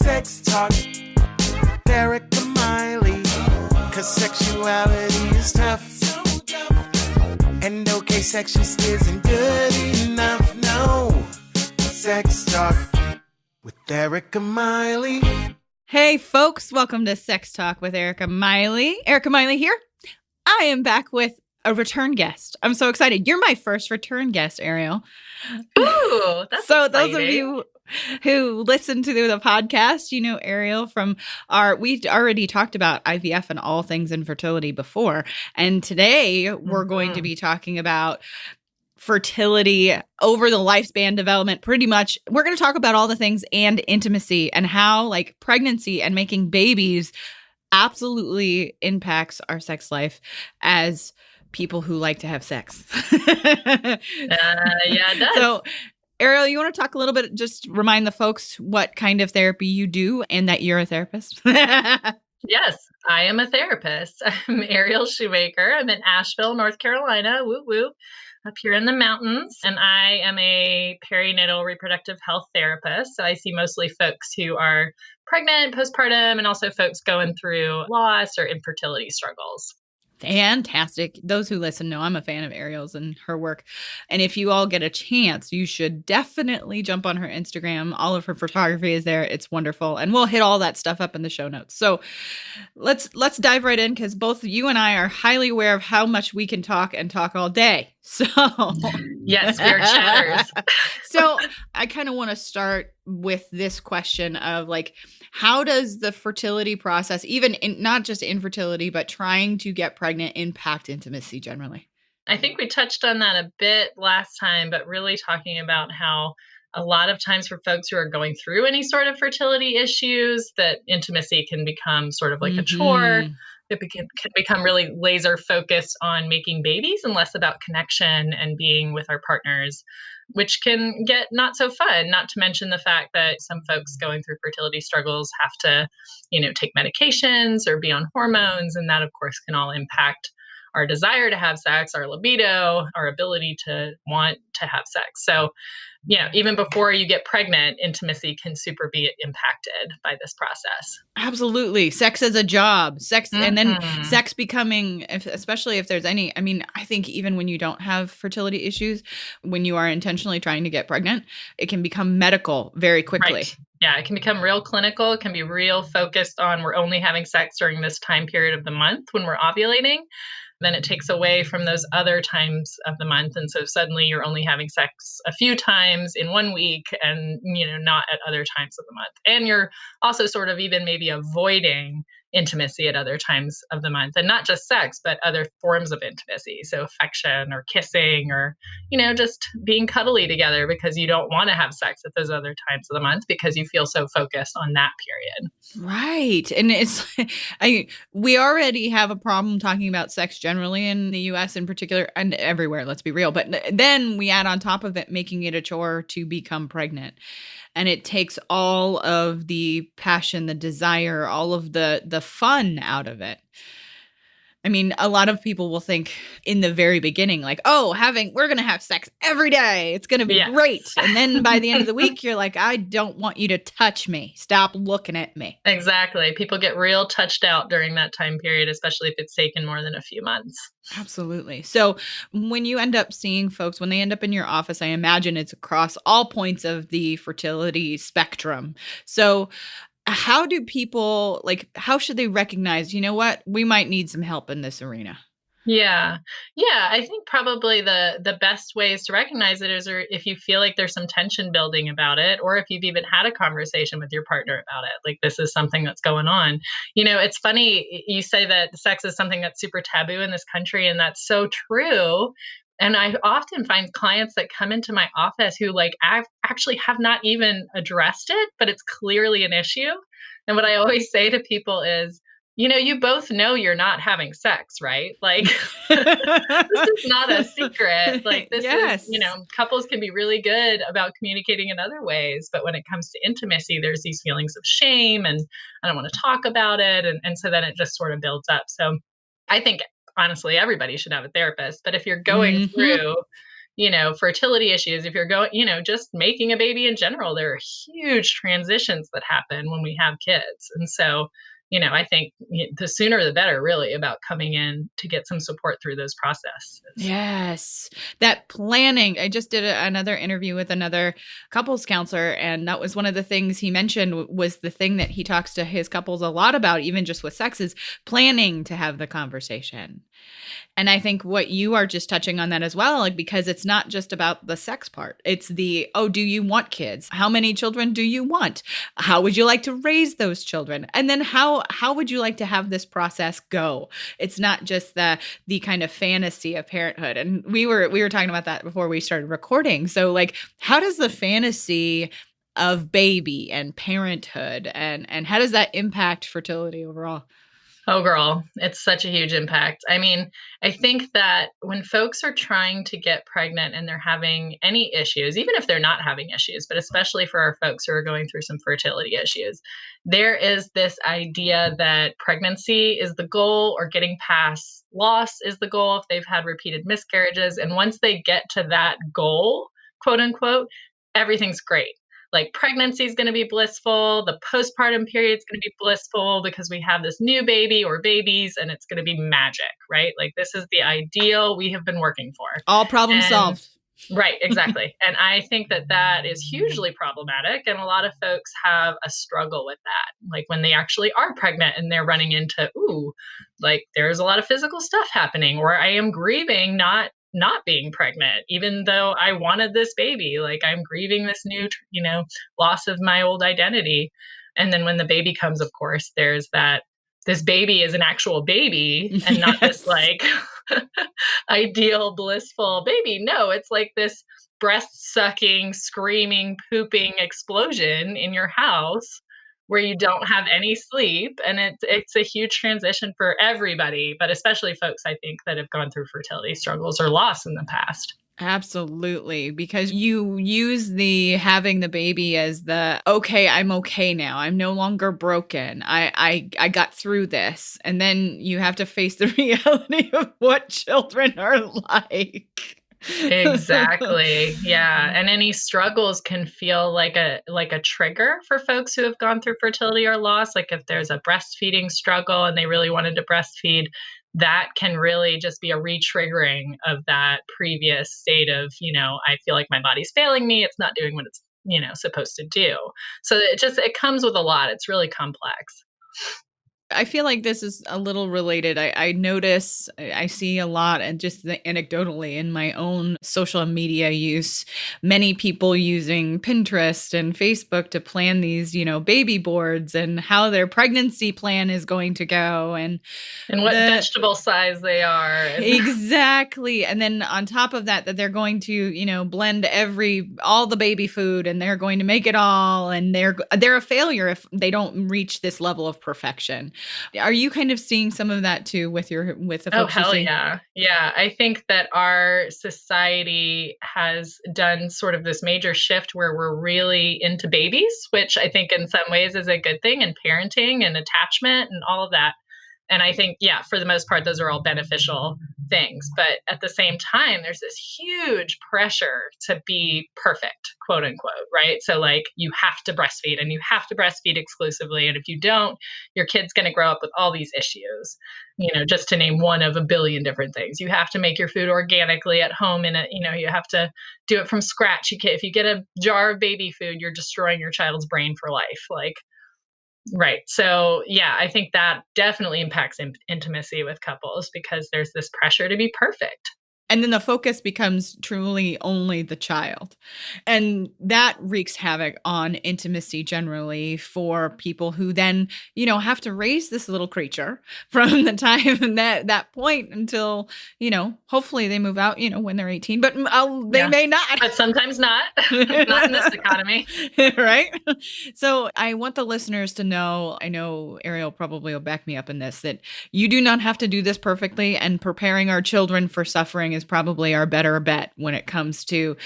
Sex Talk, Erika Miley, 'cause sexuality is tough. And okay, sex just isn't good enough, no. Sex Talk with Erika Miley. Hey folks, welcome to Sex Talk with Erika Miley. Erika Miley here. I am back with a return guest. I'm so excited. You're my first return guest, Ariel. Ooh, that's so exciting. Those of you who listen to the podcast, you know Ariel from we already talked about IVF and all things infertility before. And today we're going to be talking about fertility over the lifespan development. Pretty much, we're going to talk about all the things and intimacy and how like pregnancy and making babies absolutely impacts our sex life as people who like to have sex. Yeah, it does. So, Ariel, you want to talk a little bit, just remind the folks what kind of therapy you do and that you're a therapist? Yes, I am a therapist. I'm Ariel Shumaker. I'm in Asheville, North Carolina, woo woo, up here in the mountains. And I am a perinatal reproductive health therapist. So I see mostly folks who are pregnant, postpartum, and also folks going through loss or infertility struggles. Fantastic. Those who listen know I'm a fan of Ariel's and her work. And if you all get a chance, you should definitely jump on her Instagram. All of her photography is there. It's wonderful. And we'll hit all that stuff up in the show notes. So let's dive right in, because both you and I are highly aware of how much we can talk and talk all day. So yes, we're chatters. So I kind of want to start with this question of like, how does the fertility process, even not just infertility, but trying to get pregnant, impact intimacy generally? I think we touched on that a bit last time, but really talking about how a lot of times for folks who are going through any sort of fertility issues, that intimacy can become sort of like a chore. It can become really laser focused on making babies and less about connection and being with our partners, which can get not so fun, not to mention the fact that some folks going through fertility struggles have to, take medications or be on hormones. And that, of course, can all impact our desire to have sex, our libido, our ability to want to have sex. So, even before you get pregnant, intimacy can super be impacted by this process. Absolutely. Sex as a job, and then sex becoming, especially if there's any, I think even when you don't have fertility issues, when you are intentionally trying to get pregnant, it can become medical very quickly. Right. Yeah, it can become real clinical. It can be real focused on we're only having sex during this time period of the month when we're ovulating. Then it takes away from those other times of the month. And so suddenly you're only having sex a few times in 1 week and, not at other times of the month. And you're also sort of even maybe avoiding intimacy at other times of the month, and not just sex, but other forms of intimacy. So affection or kissing or, just being cuddly together because you don't want to have sex at those other times of the month because you feel so focused on that period. Right. And it's, we already have a problem talking about sex generally in the US in particular and everywhere, let's be real. But then we add on top of it, making it a chore to become pregnant. And it takes all of the passion, the desire, all of the fun out of it. A lot of people will think in the very beginning, like, oh, we're going to have sex every day. It's going to be great. And then by the end of the week, you're like, I don't want you to touch me. Stop looking at me. Exactly. People get real touched out during that time period, especially if it's taken more than a few months. Absolutely. So when you end up seeing folks, when they end up in your office, I imagine it's across all points of the fertility spectrum. So how do people, how should they recognize, what, we might need some help in this arena? Yeah. I think probably the best ways to recognize it is if you feel like there's some tension building about it, or if you've even had a conversation with your partner about it, like this is something that's going on. It's funny, you say that sex is something that's super taboo in this country, and that's so true. And I often find clients that come into my office who actually have not even addressed it, but it's clearly an issue. And what I always say to people is, you both know you're not having sex, right? Like, this is not a secret. Like, this is, couples can be really good about communicating in other ways. But when it comes to intimacy, there's these feelings of shame and I don't want to talk about it. And so then it just sort of builds up. So I think, honestly, everybody should have a therapist. But if you're going through, fertility issues, if you're going, just making a baby in general, there are huge transitions that happen when we have kids. And so, I think the sooner the better, really, about coming in to get some support through those processes. Yes. That planning. I just did another interview with another couples counselor, and that was one of the things he mentioned was the thing that he talks to his couples a lot about, even just with sex, is planning to have the conversation. And I think what you are just touching on that as well, like, because it's not just about the sex part. It's the, oh, do you want kids? How many children do you want? How would you like to raise those children? And then how would you like to have this process go? It's not just the kind of fantasy of parenthood. And we were talking about that before we started recording. So, like, how does the fantasy of baby and parenthood and how does that impact fertility overall? Oh, girl, it's such a huge impact. I mean, I think that when folks are trying to get pregnant and they're having any issues, even if they're not having issues, but especially for our folks who are going through some fertility issues, there is this idea that pregnancy is the goal or getting past loss is the goal if they've had repeated miscarriages. And once they get to that goal, quote unquote, everything's great. Like, pregnancy is going to be blissful. The postpartum period is going to be blissful because we have this new baby or babies and it's going to be magic, right? Like, this is the ideal we have been working for. All problems solved. Right, exactly. And I think that that is hugely problematic. And a lot of folks have a struggle with that. Like, when they actually are pregnant and they're running into, like, there's a lot of physical stuff happening, or I am grieving not being pregnant, even though I wanted this baby. Like, I'm grieving this new, loss of my old identity. And then when the baby comes, of course, there's that this baby is an actual baby and not this like ideal, blissful baby. No, it's like this breast sucking, screaming, pooping explosion in your house where you don't have any sleep. And it's a huge transition for everybody, but especially folks, I think, that have gone through fertility struggles or loss in the past. Absolutely. Because you use the having the baby as the, okay, I'm okay now. I'm no longer broken. I got through this. And then you have to face the reality of what children are like. Exactly. Yeah. And any struggles can feel like a trigger for folks who have gone through fertility or loss. Like, if there's a breastfeeding struggle and they really wanted to breastfeed, that can really just be a re-triggering of that previous state of, I feel like my body's failing me. It's not doing what it's, supposed to do. So it comes with a lot. It's really complex. I feel like this is a little related. I notice, I see a lot, and just anecdotally in my own social media use, many people using Pinterest and Facebook to plan these, baby boards and how their pregnancy plan is going to go and what vegetable size they are. Exactly. And then on top of that they're going to, blend all the baby food, and they're going to make it all, and they're a failure if they don't reach this level of perfection. Are you kind of seeing some of that too with the Oh, folks? hell yeah. Yeah. I think that our society has done sort of this major shift where we're really into babies, which I think in some ways is a good thing, and parenting and attachment and all of that. And I think, yeah, for the most part, those are all beneficial things. But at the same time, there's this huge pressure to be perfect, quote unquote, right? So, like, you have to breastfeed, and you have to breastfeed exclusively. And if you don't, your kid's going to grow up with all these issues, just to name one of a billion different things. You have to make your food organically at home, and you have to do it from scratch. If you get a jar of baby food, you're destroying your child's brain for life. Like, right. So, yeah, I think that definitely impacts intimacy with couples because there's this pressure to be perfect. And then the focus becomes truly only the child. And that wreaks havoc on intimacy generally for people who then, have to raise this little creature from the time that point until, hopefully they move out, when they're 18, but they may not. But sometimes not. Not in this economy. Right? So I want the listeners to know, I know Ariel probably will back me up in this, that you do not have to do this perfectly, and preparing our children for suffering is is probably our better bet when it comes to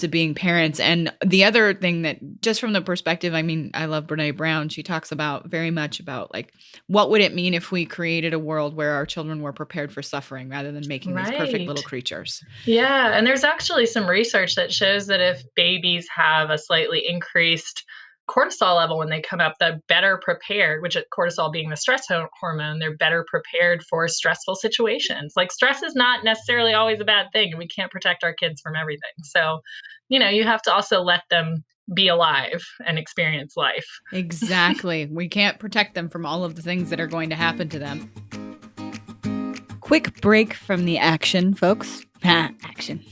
being parents. And the other thing that, just from the perspective, I mean, I love Brene Brown. She talks about very much about like, what would it mean if we created a world where our children were prepared for suffering rather than making these perfect little creatures? Yeah. And there's actually some research that shows that if babies have a slightly increased cortisol level when they come up, they're better prepared, which cortisol being the stress hormone, they're better prepared for stressful situations. Like stress is not necessarily always a bad thing, and we can't protect our kids from everything. So, you have to also let them be alive and experience life. Exactly. We can't protect them from all of the things that are going to happen to them. Quick break from the action, folks. Action.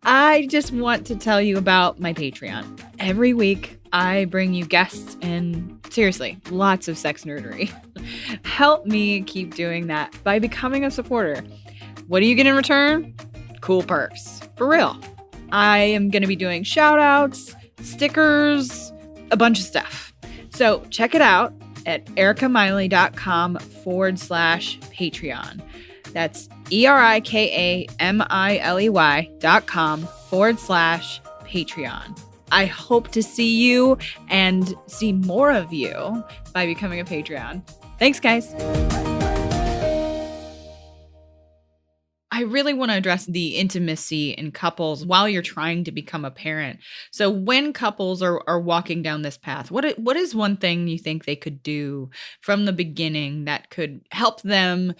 I just want to tell you about my Patreon. Every week, I bring you guests and, seriously, lots of sex nerdery. Help me keep doing that by becoming a supporter. What do you get in return? Cool perks. For real. I am going to be doing shout outs, stickers, a bunch of stuff. So check it out at erikamiley.com/Patreon. That's ERIKAMILEY.com/Patreon. I hope to see you and see more of you by becoming a Patreon. Thanks, guys. I really want to address the intimacy in couples while you're trying to become a parent. So when couples are walking down this path, what is one thing you think they could do from the beginning that could help them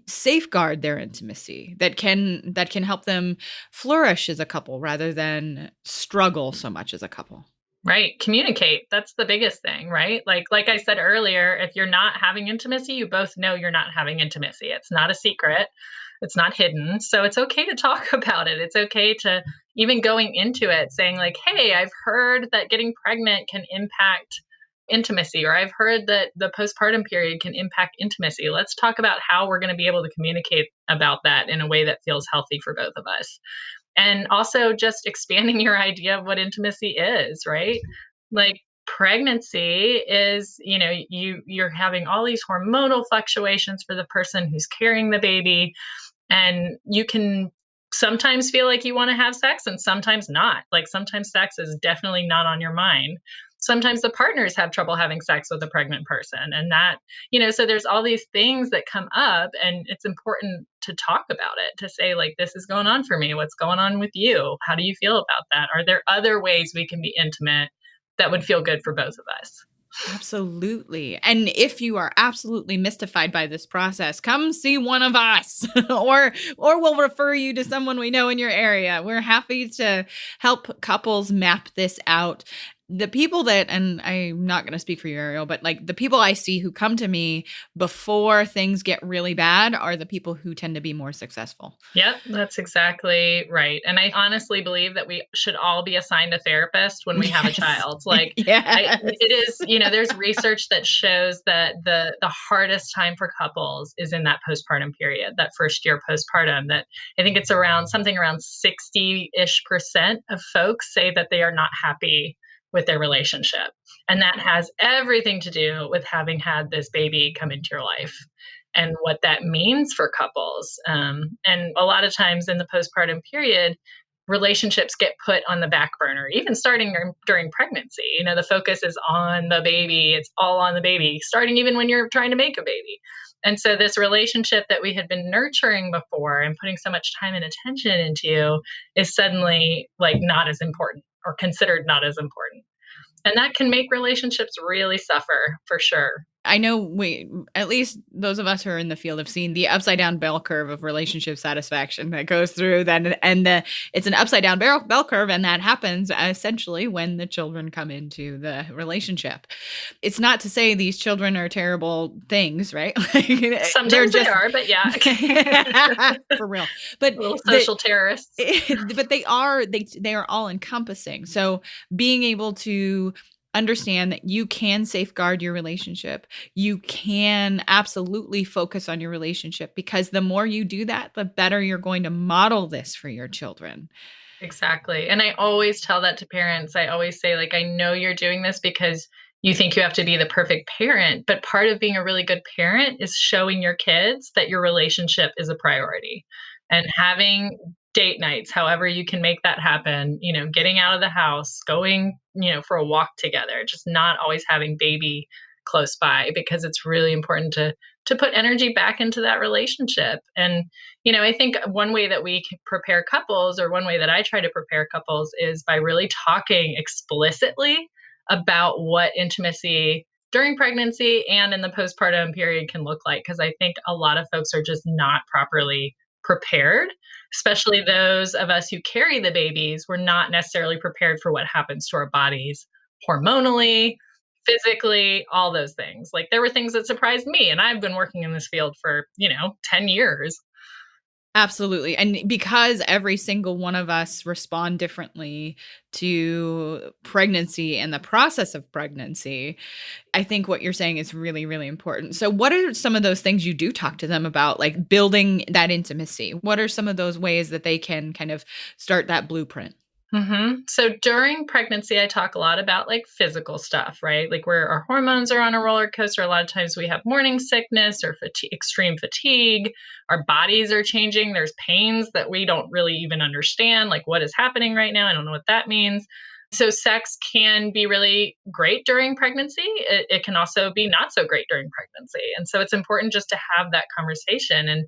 safeguard their intimacy, that can help them flourish as a couple rather than struggle so much as a couple? Right. Communicate. That's the biggest thing, right? Like I said earlier, if you're not having intimacy, you both know you're not having intimacy. It's not a secret. It's not hidden. So it's okay to talk about it. It's okay to even going into it saying like, "Hey, I've heard that getting pregnant can impact intimacy, or I've heard that the postpartum period can impact intimacy. Let's talk about how we're going to be able to communicate about that in a way that feels healthy for both of us." And also just expanding your idea of what intimacy is, right? Like pregnancy is, you're having all these hormonal fluctuations for the person who's carrying the baby, and you can sometimes feel like you want to have sex and sometimes not. Like sometimes sex is definitely not on your mind. Sometimes the partners have trouble having sex with a pregnant person, and that, so there's all these things that come up, and it's important to talk about it, to say like, this is going on for me. What's going on with you? How do you feel about that? Are there other ways we can be intimate that would feel good for both of us? Absolutely. And if you are absolutely mystified by this process, come see one of us or we'll refer you to someone we know in your area. We're happy to help couples map this out. The people that, and I'm not going to speak for you, Ariel, but like the people I see who come to me before things get really bad are the people who tend to be more successful. Yep, that's exactly right. And I honestly believe that we should all be assigned a therapist when we have a child. Like, it is, there's research that shows that the hardest time for couples is in that postpartum period, that first year postpartum. That I think it's around 60-ish% of folks say that they are not happy with their relationship. And that has everything to do with having had this baby come into your life and what that means for couples. And a lot of times in the postpartum period, relationships get put on the back burner, even starting during pregnancy. The focus is on the baby. It's all on the baby, starting even when you're trying to make a baby. And so this relationship that we had been nurturing before and putting so much time and attention into is suddenly like not as important, or considered not as important. And that can make relationships really suffer, for sure. I know at least those of us who are in the field have seen the upside down bell curve of relationship satisfaction that goes through then. And it's an upside down bell curve. And that happens essentially when the children come into the relationship. It's not to say these children are terrible things, right? Sometimes they are, but yeah. For real. But little social terrorists. But they are all encompassing. So being able to understand that you can safeguard your relationship. You can absolutely focus on your relationship, because the more you do that, the better you're going to model this for your children. Exactly. And I always tell that to parents. I always say, like, I know you're doing this because you think you have to be the perfect parent, but part of being a really good parent is showing your kids that your relationship is a priority. and having date nights, however you can make that happen, getting out of the house, going, for a walk together, just not always having baby close by, because it's really important to put energy back into that relationship. And I think one way that we can prepare couples, or one way that I try to prepare couples, is by really talking explicitly about what intimacy during pregnancy and in the postpartum period can look like, because I think a lot of folks are just not properly prepared, especially those of us who carry the babies. We're not necessarily prepared for what happens to our bodies hormonally, physically, all those things. Like, there were things that surprised me, and I've been working in this field for, 10 years. Absolutely. And because every single one of us respond differently to pregnancy and the process of pregnancy, I think what you're saying is really, really important. So what are some of those things you do talk to them about, like building that intimacy? What are some of those ways that they can kind of start that blueprint? So during pregnancy, I talk a lot about like physical stuff, right? Like where our hormones are on a roller coaster. A lot of times we have morning sickness or extreme fatigue. Our bodies are changing. There's pains that we don't really even understand. Like, what is happening right now? I don't know what that means. So sex can be really great during pregnancy. It can also be not so great during pregnancy. And so it's important just to have that conversation. And,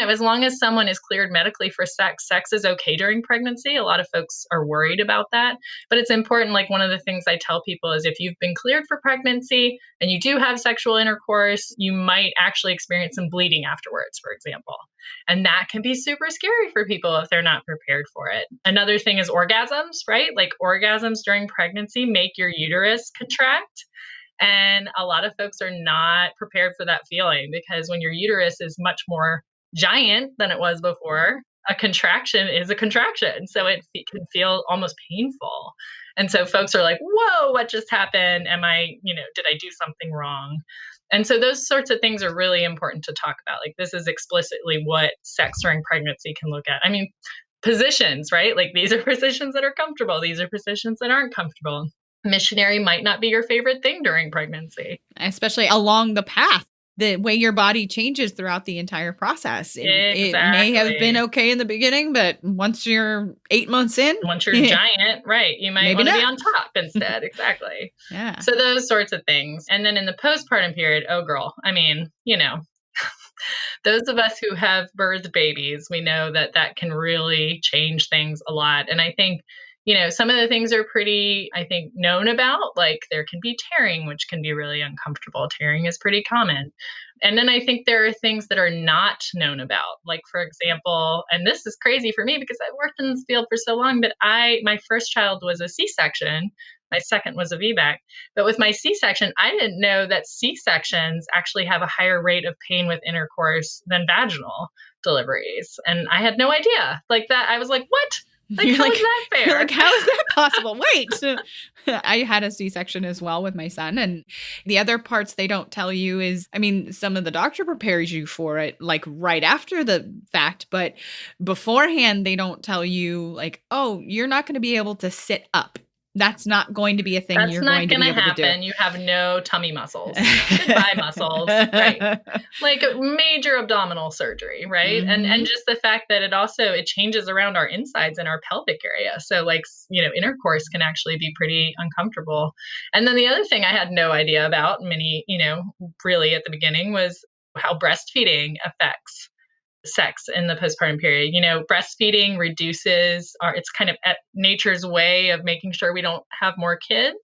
as long as someone is cleared medically for sex, sex is okay during pregnancy. A lot of folks are worried about that. But it's important. Like, one of the things I tell people is, if you've been cleared for pregnancy and you do have sexual intercourse, you might actually experience some bleeding afterwards, for example. And that can be super scary for people if they're not prepared for it. Another thing is orgasms, right? Like, orgasms during pregnancy make your uterus contract. And a lot of folks are not prepared for that feeling, because when your uterus is much more giant than it was before, a contraction is a contraction. So it can feel almost painful. And so folks are like, whoa, what just happened? Did I do something wrong? And so those sorts of things are really important to talk about. Like, this is explicitly what sex during pregnancy can look at. I mean, positions, right? Like, these are positions that are comfortable. These are positions that aren't comfortable. Missionary might not be your favorite thing during pregnancy. Especially along the path, the way your body changes throughout the entire process. It may have been okay in the beginning, but once you're 8 months in, once you're giant, right, you might want to be on top instead. Exactly. Yeah. So those sorts of things. And then in the postpartum period, oh girl, I mean, those of us who have birthed babies, we know that that can really change things a lot. And I think, some of the things are pretty, I think, known about. Like, there can be tearing, which can be really uncomfortable. Tearing is pretty common. And then I think there are things that are not known about. Like, for example, and this is crazy for me because I've worked in this field for so long, but my first child was a C-section. My second was a VBAC. But with my C-section, I didn't know that C-sections actually have a higher rate of pain with intercourse than vaginal deliveries. And I had no idea. Like, that, I was like, what? Like, how is that fair? You're like, how is that possible? Wait. I had a C-section as well with my son. And the other parts they don't tell you is, I mean, some of the doctor prepares you for it, like right after the fact, but beforehand, they don't tell you, like, oh, you're not going to be able to sit up. That's not going to be a thing you're going to be able to do. You have no tummy muscles. Goodbye muscles. Right. Like major abdominal surgery, right? Mm-hmm. And just the fact that it changes around our insides and our pelvic area. So like, intercourse can actually be pretty uncomfortable. And then the other thing I had no idea about really at the beginning was how breastfeeding affects sex in the postpartum period. Breastfeeding reduces it's kind of at nature's way of making sure we don't have more kids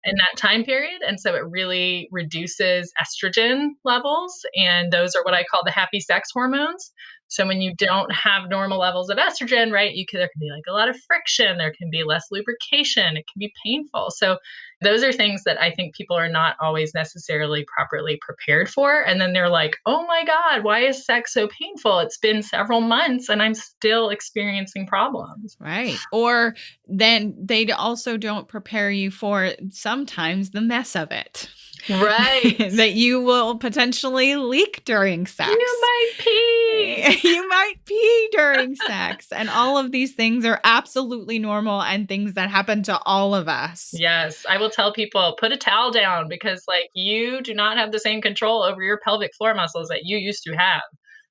in that time period. And so it really reduces estrogen levels. And those are what I call the happy sex hormones. So when you don't have normal levels of estrogen, right, there can be like a lot of friction, there can be less lubrication, it can be painful. So those are things that I think people are not always necessarily properly prepared for. And then they're like, oh my God, why is sex so painful? It's been several months and I'm still experiencing problems. Right. Or then they also don't prepare you for sometimes the mess of it. Right. That you will potentially leak during sex. You might pee. You might pee during sex. And all of these things are absolutely normal and things that happen to all of us. Yes. I will tell people, put a towel down, because like, you do not have the same control over your pelvic floor muscles that you used to have.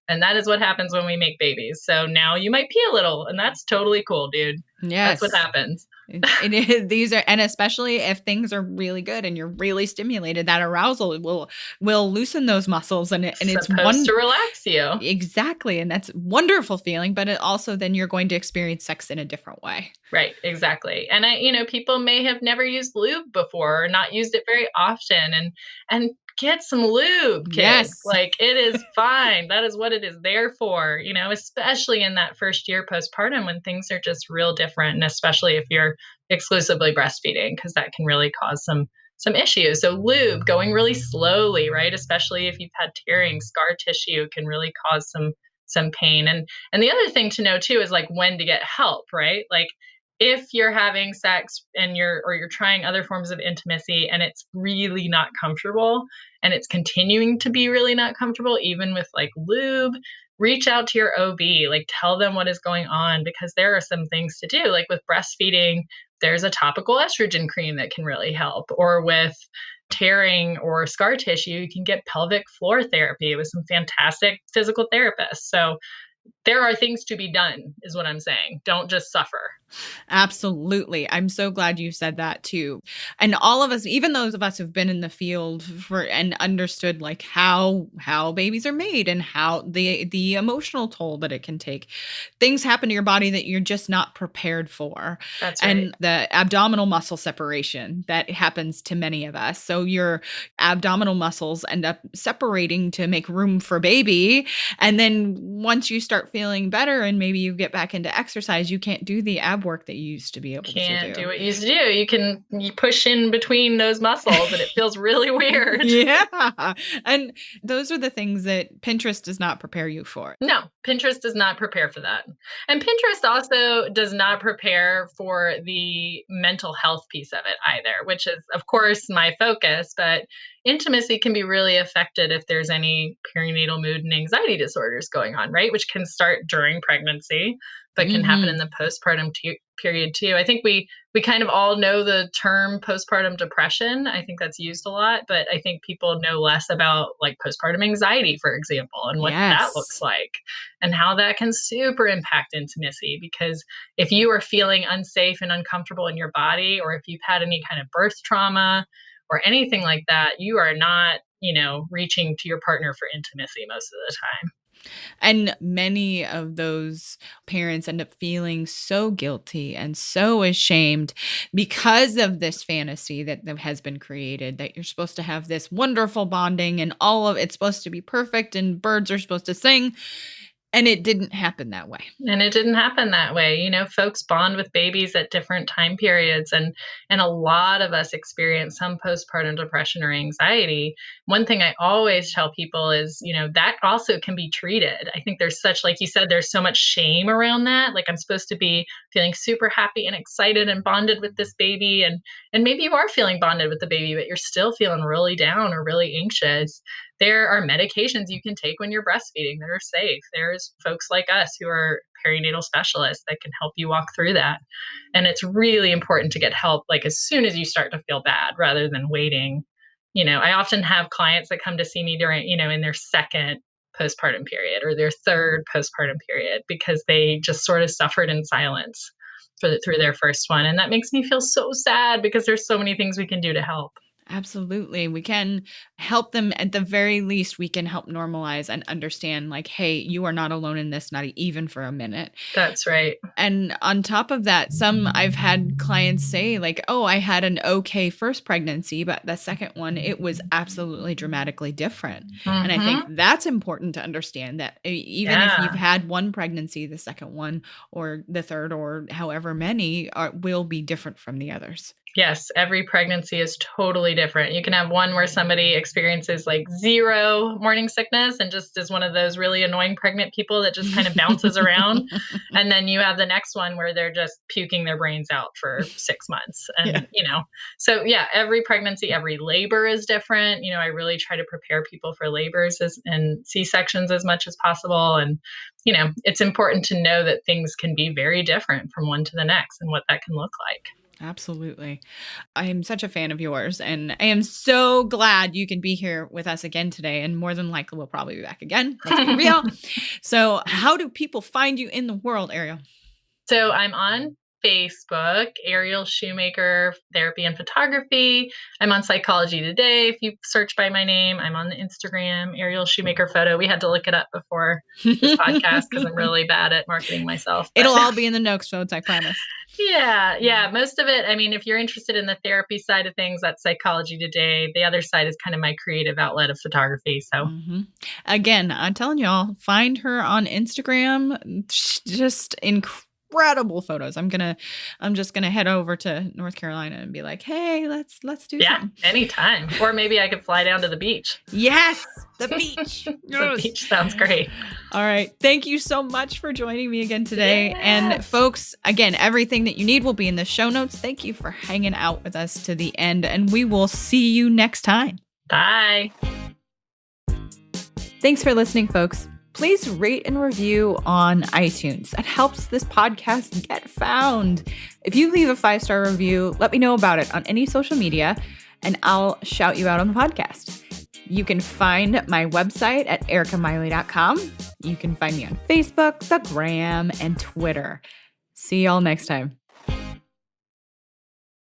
And that is what happens when we make babies. So now you might pee a little, and that's totally cool, dude. That's what Yes. happens. These are, and especially if things are really good and you're really stimulated, that arousal will loosen those muscles, and it's Supposed to relax you. exactly, and that's a wonderful feeling. But it also, then you're going to experience sex in a different way. Right, exactly. And people may have never used lube before, or not used it very often, and get some lube, kids. Yes. Like, it is fine. That is what it is there for, especially in that first year postpartum when things are just real different, and especially if you're exclusively breastfeeding, because that can really cause some issues. So lube, going really slowly, right? Especially if you've had tearing, scar tissue can really cause some pain. And the other thing to know too is like when to get help, right? Like, if you're having sex and you're trying other forms of intimacy and it's really not comfortable, and it's continuing to be really not comfortable, even with like lube, reach out to your OB, like tell them what is going on, because there are some things to do. Like with breastfeeding, there's a topical estrogen cream that can really help. Or with tearing or scar tissue, you can get pelvic floor therapy with some fantastic physical therapists. So there are things to be done, is what I'm saying. Don't just suffer. Absolutely. I'm so glad you said that too. And all of us, even those of us who've been in the field and understood like how babies are made and how the emotional toll that it can take, things happen to your body that you're just not prepared for. That's right. And the abdominal muscle separation that happens to many of us. So your abdominal muscles end up separating to make room for baby. And then once you start feeling better and maybe you get back into exercise, you can't do the ab work that you used to be able to do. Can't do what you used to do. You push in between those muscles and it feels really weird. Yeah. And those are the things that Pinterest does not prepare you for. No, Pinterest does not prepare for that. And Pinterest also does not prepare for the mental health piece of it either, which is, of course, my focus. But intimacy can be really affected if there's any perinatal mood and anxiety disorders going on, right? Which can start during pregnancy, but can happen in the postpartum period too. I think we kind of all know the term postpartum depression. I think that's used a lot, but I think people know less about like postpartum anxiety, for example, and what that looks like and how that can super impact intimacy. Because if you are feeling unsafe and uncomfortable in your body, or if you've had any kind of birth trauma or anything like that, you are not, reaching to your partner for intimacy most of the time. And many of those parents end up feeling so guilty and so ashamed because of this fantasy that has been created, that you're supposed to have this wonderful bonding and all of it's supposed to be perfect and birds are supposed to sing. And it didn't happen that way. Folks bond with babies at different time periods, and a lot of us experience some postpartum depression or anxiety. One thing I always tell people is, that also can be treated. I think there's such, like you said, there's so much shame around that. Like, I'm supposed to be feeling super happy and excited and bonded with this baby. And maybe you are feeling bonded with the baby, but you're still feeling really down or really anxious. There are medications you can take when you're breastfeeding that are safe. There's folks like us who are perinatal specialists that can help you walk through that. And it's really important to get help like as soon as you start to feel bad, rather than waiting. I often have clients that come to see me during, in their second postpartum period or their third postpartum period, because they just sort of suffered in silence through their first one. And that makes me feel so sad, because there's so many things we can do to help. Absolutely. We can help them. At the very least, we can help normalize and understand like, hey, you are not alone in this, not even for a minute. That's right. And on top of that, I've had clients say like, oh, I had an okay first pregnancy, but the second one, it was absolutely dramatically different. And I think that's important to understand, that even if you've had one pregnancy, the second one or the third or however many will be different from the others. Yes, every pregnancy is totally different. You can have one where somebody experiences like zero morning sickness and just is one of those really annoying pregnant people that just kind of bounces around. And then you have the next one where they're just puking their brains out for 6 months. And, so every pregnancy, every labor is different. I really try to prepare people for labors and C-sections as much as possible. And, it's important to know that things can be very different from one to the next and what that can look like. Absolutely. I am such a fan of yours, and I am so glad you can be here with us again today. And more than likely, we'll probably be back again. Let's be real. So, how do people find you in the world, Ariel? So I'm on Facebook, Ariel Shumaker, Therapy and Photography. I'm on Psychology Today. If you search by my name, I'm on the Instagram, Ariel Shumaker Photo. We had to look it up before this podcast because I'm really bad at marketing myself. It'll all be in the notes, folks, I promise. Yeah. Most of it, I mean, if you're interested in the therapy side of things, that's Psychology Today. The other side is kind of my creative outlet of photography. So Again, I'm telling y'all, find her on Instagram. Just incredible photos. I'm just gonna head over to North Carolina and be like, hey, let's do something. Anytime. Or maybe I could fly down to the beach. Yes, the beach. The beach sounds great. All right. Thank you so much for joining me again today. Yes. And folks, again, everything that you need will be in the show notes. Thank you for hanging out with us to the end, and we will see you next time. Bye. Thanks for listening, folks. Please rate and review on iTunes. That helps this podcast get found. If you leave a 5-star review, let me know about it on any social media, and I'll shout you out on the podcast. You can find my website at erikamiley.com. You can find me on Facebook, the Gram, and Twitter. See y'all next time.